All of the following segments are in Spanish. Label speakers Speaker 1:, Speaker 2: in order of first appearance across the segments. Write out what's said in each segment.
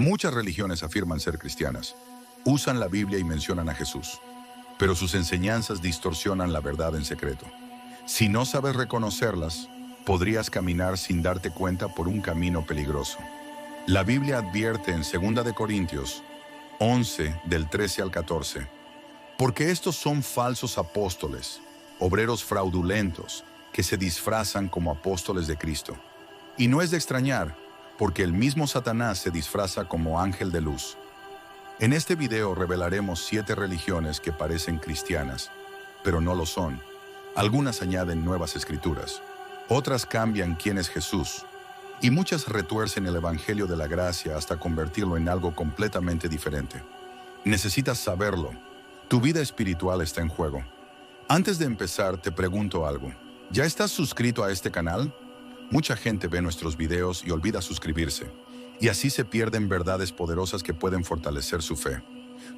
Speaker 1: Muchas religiones afirman ser cristianas, usan la Biblia y mencionan a Jesús, pero sus enseñanzas distorsionan la verdad en secreto. Si no sabes reconocerlas, podrías caminar sin darte cuenta por un camino peligroso. La Biblia advierte en 2 de Corintios 11, del 13 al 14, porque estos son falsos apóstoles, obreros fraudulentos, que se disfrazan como apóstoles de Cristo. Y no es de extrañar, porque el mismo Satanás se disfraza como ángel de luz. En este video revelaremos 7 religiones que parecen cristianas, pero no lo son. Algunas añaden nuevas escrituras, otras cambian quién es Jesús, y muchas retuercen el Evangelio de la Gracia hasta convertirlo en algo completamente diferente. Necesitas saberlo. Tu vida espiritual está en juego. Antes de empezar, te pregunto algo. ¿Ya estás suscrito a este canal? Mucha gente ve nuestros videos y olvida suscribirse, y así se pierden verdades poderosas que pueden fortalecer su fe.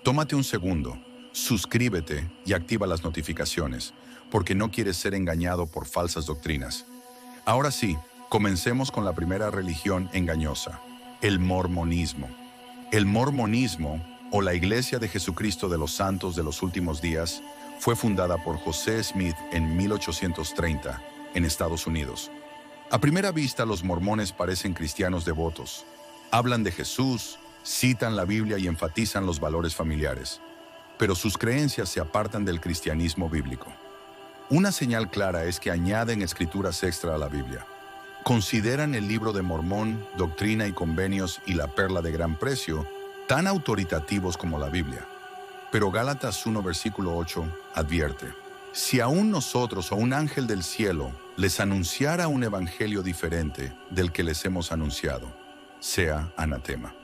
Speaker 1: Tómate un segundo, suscríbete y activa las notificaciones, porque no quieres ser engañado por falsas doctrinas. Ahora sí, comencemos con la primera religión engañosa, el mormonismo. El mormonismo, o la Iglesia de Jesucristo de los Santos de los Últimos Días, fue fundada por José Smith en 1830, en Estados Unidos. A primera vista, los mormones parecen cristianos devotos. Hablan de Jesús, citan la Biblia y enfatizan los valores familiares. Pero sus creencias se apartan del cristianismo bíblico. Una señal clara es que añaden escrituras extra a la Biblia. Consideran el Libro de Mormón, Doctrina y Convenios y la Perla de Gran Precio tan autoritativos como la Biblia. Pero Gálatas 1, versículo 8 advierte: si aún nosotros o un ángel del cielo les anunciara un evangelio diferente del que les hemos anunciado, sea anatema.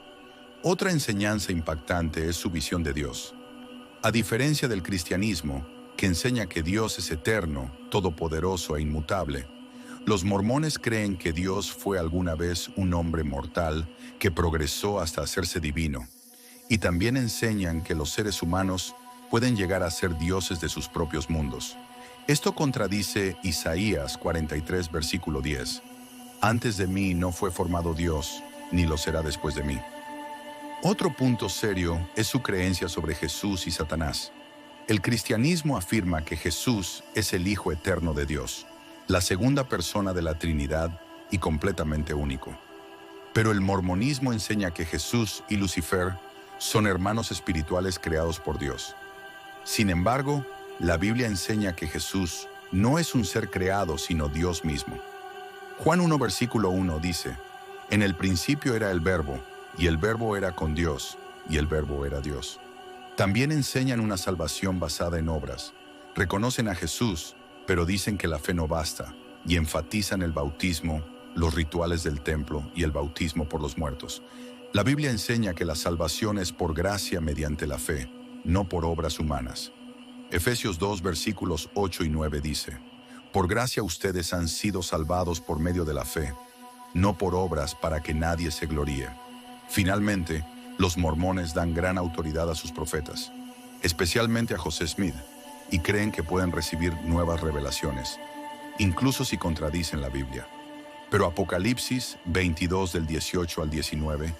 Speaker 1: Otra enseñanza impactante es su visión de Dios. A diferencia del cristianismo, que enseña que Dios es eterno, todopoderoso e inmutable, los mormones creen que Dios fue alguna vez un hombre mortal que progresó hasta hacerse divino. Y también enseñan que los seres humanos pueden llegar a ser dioses de sus propios mundos. Esto contradice Isaías 43, versículo 10. Antes de mí no fue formado Dios, ni lo será después de mí. Otro punto serio es su creencia sobre Jesús y Satanás. El cristianismo afirma que Jesús es el Hijo eterno de Dios, la segunda persona de la Trinidad y completamente único. Pero el mormonismo enseña que Jesús y Lucifer son hermanos espirituales creados por Dios. Sin embargo, la Biblia enseña que Jesús no es un ser creado, sino Dios mismo. Juan 1, versículo 1 dice: en el principio era el Verbo, y el Verbo era con Dios, y el Verbo era Dios. También enseñan una salvación basada en obras. Reconocen a Jesús, pero dicen que la fe no basta, y enfatizan el bautismo, los rituales del templo y el bautismo por los muertos. La Biblia enseña que la salvación es por gracia mediante la fe, no por obras humanas. Efesios 2, versículos 8 y 9 dice: por gracia ustedes han sido salvados por medio de la fe, no por obras para que nadie se gloríe. Finalmente, los mormones dan gran autoridad a sus profetas, especialmente a José Smith, y creen que pueden recibir nuevas revelaciones, incluso si contradicen la Biblia. Pero Apocalipsis 22, del 18 al 19,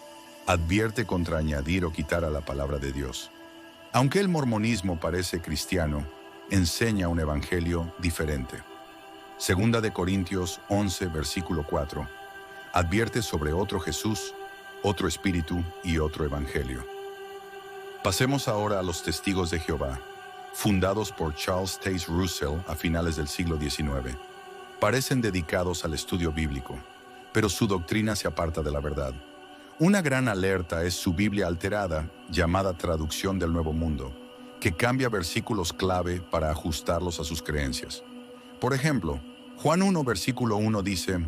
Speaker 1: advierte contra añadir o quitar a la palabra de Dios. Aunque el mormonismo parece cristiano, enseña un evangelio diferente. 2 de Corintios 11, versículo 4, advierte sobre otro Jesús, otro espíritu y otro evangelio. Pasemos ahora a los Testigos de Jehová, fundados por Charles Taze Russell a finales del siglo XIX. Parecen dedicados al estudio bíblico, pero su doctrina se aparta de la verdad. Una gran alerta es su Biblia alterada, llamada Traducción del Nuevo Mundo, que cambia versículos clave para ajustarlos a sus creencias. Por ejemplo, Juan 1, versículo 1 dice: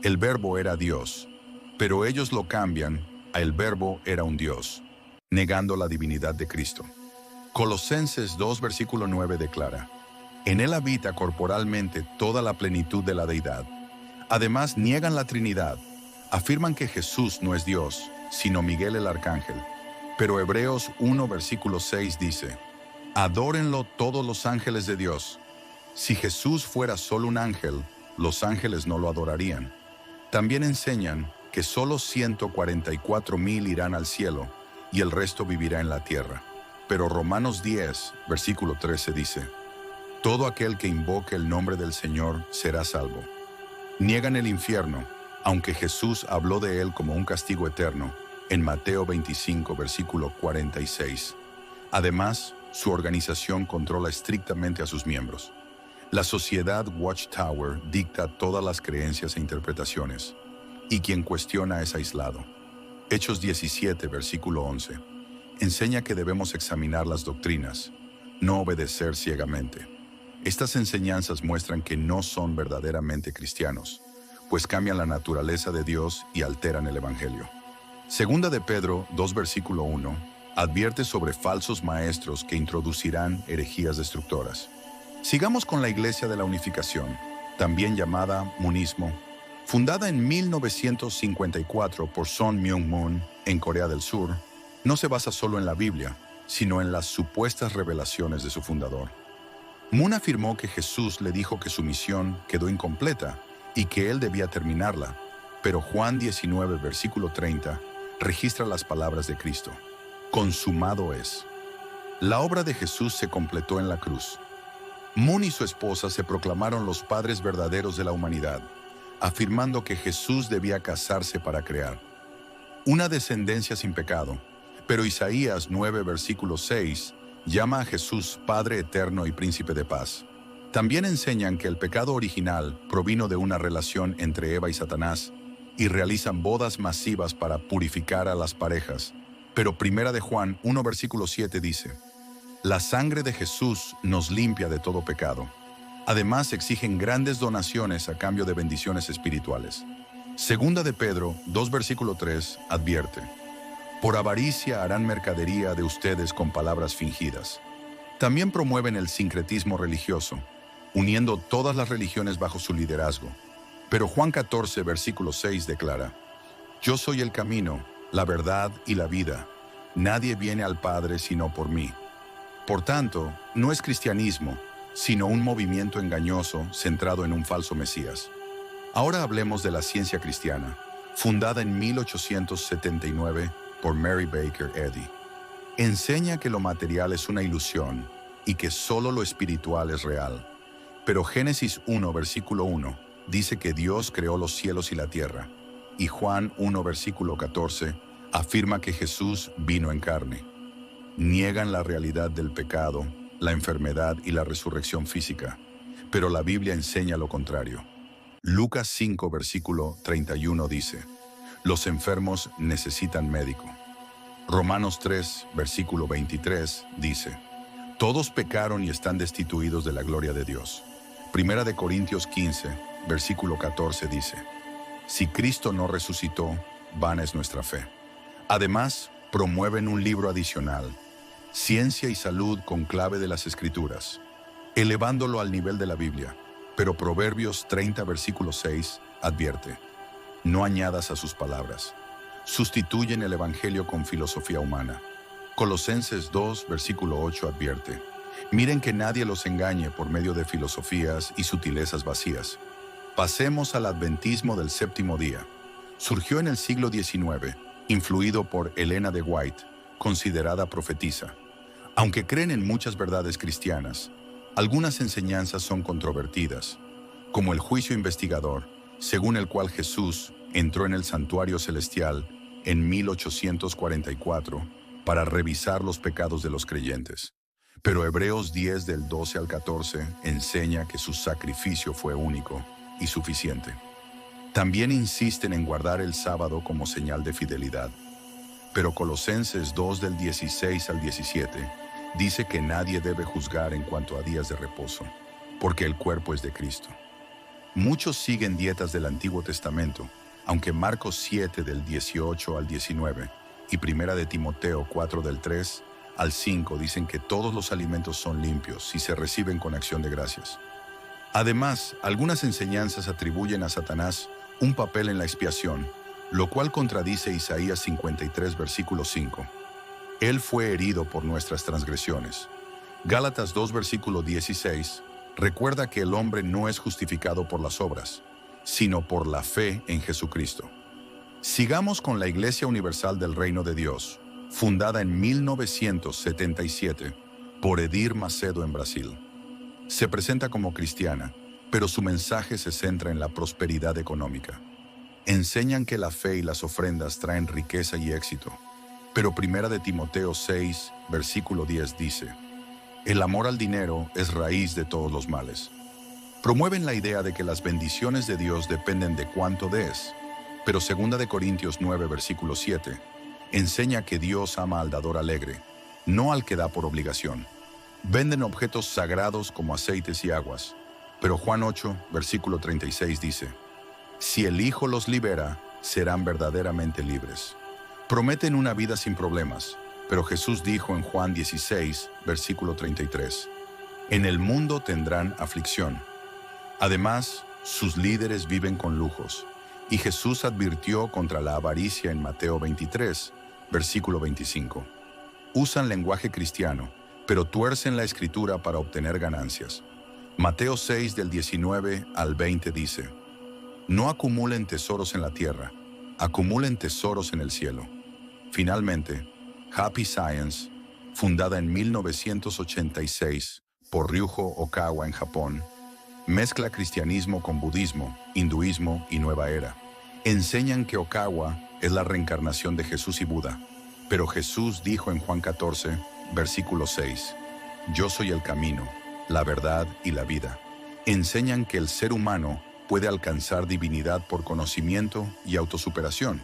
Speaker 1: el Verbo era Dios, pero ellos lo cambian a el Verbo era un Dios, negando la divinidad de Cristo. Colosenses 2, versículo 9 declara: en él habita corporalmente toda la plenitud de la deidad. Además, niegan la Trinidad. Afirman que Jesús no es Dios, sino Miguel el Arcángel. Pero Hebreos 1, versículo 6 dice: adórenlo todos los ángeles de Dios. Si Jesús fuera solo un ángel, los ángeles no lo adorarían. También enseñan que solo 144,000 irán al cielo y el resto vivirá en la tierra. Pero Romanos 10, versículo 13 dice, todo aquel que invoque el nombre del Señor será salvo. Niegan el infierno, aunque Jesús habló de él como un castigo eterno, en Mateo 25, versículo 46. Además, su organización controla estrictamente a sus miembros. La sociedad Watchtower dicta todas las creencias e interpretaciones, y quien cuestiona es aislado. Hechos 17, versículo 11, enseña que debemos examinar las doctrinas, no obedecer ciegamente. Estas enseñanzas muestran que no son verdaderamente cristianos, pues cambian la naturaleza de Dios y alteran el Evangelio. Segunda de Pedro 2, versículo 1, advierte sobre falsos maestros que introducirán herejías destructoras. Sigamos con la Iglesia de la Unificación, también llamada Munismo. Fundada en 1954 por Son Myung-moon en Corea del Sur, no se basa solo en la Biblia, sino en las supuestas revelaciones de su fundador. Moon afirmó que Jesús le dijo que su misión quedó incompleta y que él debía terminarla, pero Juan 19, versículo 30, registra las palabras de Cristo. Consumado es. La obra de Jesús se completó en la cruz. Moon y su esposa se proclamaron los padres verdaderos de la humanidad, afirmando que Jesús debía casarse para crear una descendencia sin pecado, pero Isaías 9, versículo 6, llama a Jesús Padre eterno y Príncipe de paz. También enseñan que el pecado original provino de una relación entre Eva y Satanás y realizan bodas masivas para purificar a las parejas. Pero Primera de Juan 1, versículo 7 dice, la sangre de Jesús nos limpia de todo pecado. Además, exigen grandes donaciones a cambio de bendiciones espirituales. Segunda de Pedro 2, versículo 3 advierte, por avaricia harán mercadería de ustedes con palabras fingidas. También promueven el sincretismo religioso, uniendo todas las religiones bajo su liderazgo. Pero Juan 14, versículo 6 declara, yo soy el camino, la verdad y la vida. Nadie viene al Padre sino por mí. Por tanto, no es cristianismo, sino un movimiento engañoso centrado en un falso Mesías. Ahora hablemos de la ciencia cristiana, fundada en 1879 por Mary Baker Eddy. Enseña que lo material es una ilusión y que solo lo espiritual es real. Pero Génesis 1, versículo 1, dice que Dios creó los cielos y la tierra, y Juan 1, versículo 14, afirma que Jesús vino en carne. Niegan la realidad del pecado, la enfermedad y la resurrección física, pero la Biblia enseña lo contrario. Lucas 5, versículo 31 dice, los enfermos necesitan médico. Romanos 3, versículo 23 dice, todos pecaron y están destituidos de la gloria de Dios. Primera de Corintios 15, versículo 14 dice, si Cristo no resucitó, vana es nuestra fe. Además, promueven un libro adicional, Ciencia y Salud con clave de las Escrituras, elevándolo al nivel de la Biblia. Pero Proverbios 30, versículo 6 advierte, no añadas a sus palabras. Sustituyen el Evangelio con filosofía humana. Colosenses 2, versículo 8 advierte, miren que nadie los engañe por medio de filosofías y sutilezas vacías. Pasemos al adventismo del séptimo día. Surgió en el siglo XIX, influido por Elena de White, considerada profetisa. Aunque creen en muchas verdades cristianas, algunas enseñanzas son controvertidas, como el juicio investigador, según el cual Jesús entró en el santuario celestial en 1844 para revisar los pecados de los creyentes. Pero Hebreos 10 del 12 al 14 enseña que su sacrificio fue único y suficiente. También insisten en guardar el sábado como señal de fidelidad. Pero Colosenses 2 del 16 al 17 dice que nadie debe juzgar en cuanto a días de reposo, porque el cuerpo es de Cristo. Muchos siguen dietas del Antiguo Testamento, aunque Marcos 7 del 18 al 19 y Primera de Timoteo 4 del 3 al 5 dicen que todos los alimentos son limpios si se reciben con acción de gracias. Además, algunas enseñanzas atribuyen a Satanás un papel en la expiación, lo cual contradice Isaías 53, versículo 5. Él fue herido por nuestras transgresiones. Gálatas 2, versículo 16, recuerda que el hombre no es justificado por las obras, sino por la fe en Jesucristo. Sigamos con la Iglesia Universal del Reino de Dios, fundada en 1977 por Edir Macedo en Brasil. Se presenta como cristiana, pero su mensaje se centra en la prosperidad económica. Enseñan que la fe y las ofrendas traen riqueza y éxito, pero 1 de Timoteo 6, versículo 10 dice: el amor al dinero es raíz de todos los males. Promueven la idea de que las bendiciones de Dios dependen de cuánto des, pero 2 de Corintios 9, versículo 7, enseña que Dios ama al dador alegre, no al que da por obligación. Venden objetos sagrados como aceites y aguas, pero Juan 8, versículo 36 dice: si el Hijo los libera, serán verdaderamente libres. Prometen una vida sin problemas, pero Jesús dijo en Juan 16, versículo 33, en el mundo tendrán aflicción. Además, sus líderes viven con lujos, y Jesús advirtió contra la avaricia en Mateo 23, versículo 25. Usan lenguaje cristiano, pero tuercen la Escritura para obtener ganancias. Mateo 6 del 19 al 20 dice: no acumulen tesoros en la tierra, acumulen tesoros en el cielo. Finalmente, Happy Science, fundada en 1986 por Ryuho Okawa en Japón, mezcla cristianismo con budismo, hinduismo y nueva era. Enseñan que Okawa es la reencarnación de Jesús y Buda, pero Jesús dijo en Juan 14, versículo 6, yo soy el camino, la verdad y la vida. Enseñan que el ser humano puede alcanzar divinidad por conocimiento y autosuperación,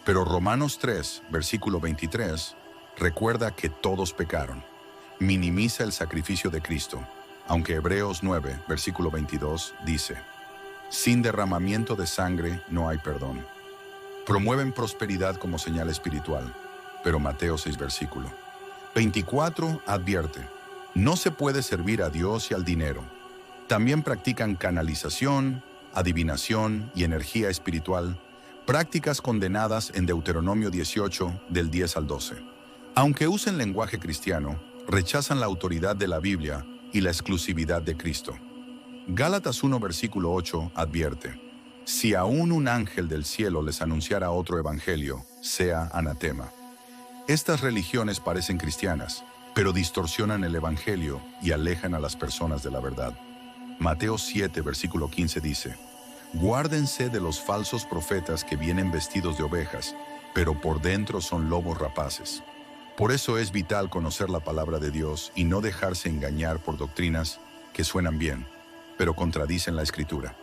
Speaker 1: pero Romanos 3, versículo 23, recuerda que todos pecaron. Minimiza el sacrificio de Cristo, aunque Hebreos 9, versículo 22, dice: sin derramamiento de sangre no hay perdón. Promueven prosperidad como señal espiritual, pero Mateo 6, versículo 24 advierte: no se puede servir a Dios y al dinero. También practican canalización, adivinación y energía espiritual, prácticas condenadas en Deuteronomio 18, del 10 al 12. Aunque usen lenguaje cristiano, rechazan la autoridad de la Biblia y la exclusividad de Cristo. Gálatas 1, versículo 8 advierte: si aún un ángel del cielo les anunciara otro evangelio, sea anatema. Estas religiones parecen cristianas, pero distorsionan el evangelio y alejan a las personas de la verdad. Mateo 7, versículo 15 dice: guárdense de los falsos profetas que vienen vestidos de ovejas, pero por dentro son lobos rapaces. Por eso es vital conocer la palabra de Dios y no dejarse engañar por doctrinas que suenan bien, pero contradicen la Escritura.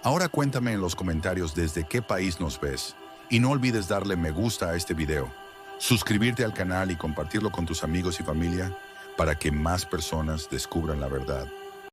Speaker 1: Ahora cuéntame en los comentarios desde qué país nos ves, y no olvides darle me gusta a este video, suscribirte al canal y compartirlo con tus amigos y familia para que más personas descubran la verdad.